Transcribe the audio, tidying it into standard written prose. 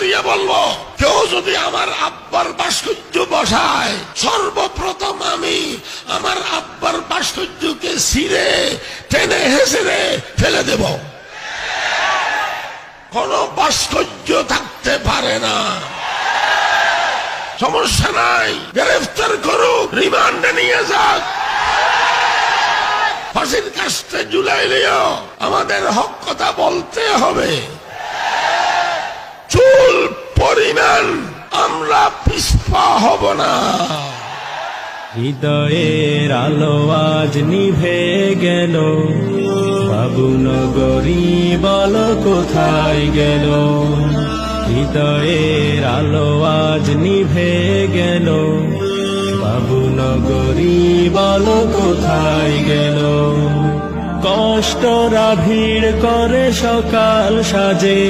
দিয়ে বলবো, কেউ যদি আমার আব্বার ভাস্কর্য বসায়, সর্বপ্রথম আমি আমার আব্বার ভাস্কর্যকে ছিঁড়ে টেনে হেসড়ে ফেলে দেব। কোন ভাস্কর্য থাকতে পারে না। সমস্যা নাই, গ্রেফতার করুক, রিমান্ডে নিয়ে যাক, ফাঁসির কাস্তে ঝুলাইলেও আমাদের হক কথা বলতে হবে। চুল পরিমাণ আমরা পিছপা হব না। হৃদয়ের আলো আজ নিভে গেল, বাবুনগরী বল কোথায় গেল। হৃদয়ের আলো আজ নিভে গেল, বাবুনগরী বল কোথায় গেল। কষ্টরা ভিড় করে সকাল সাজে,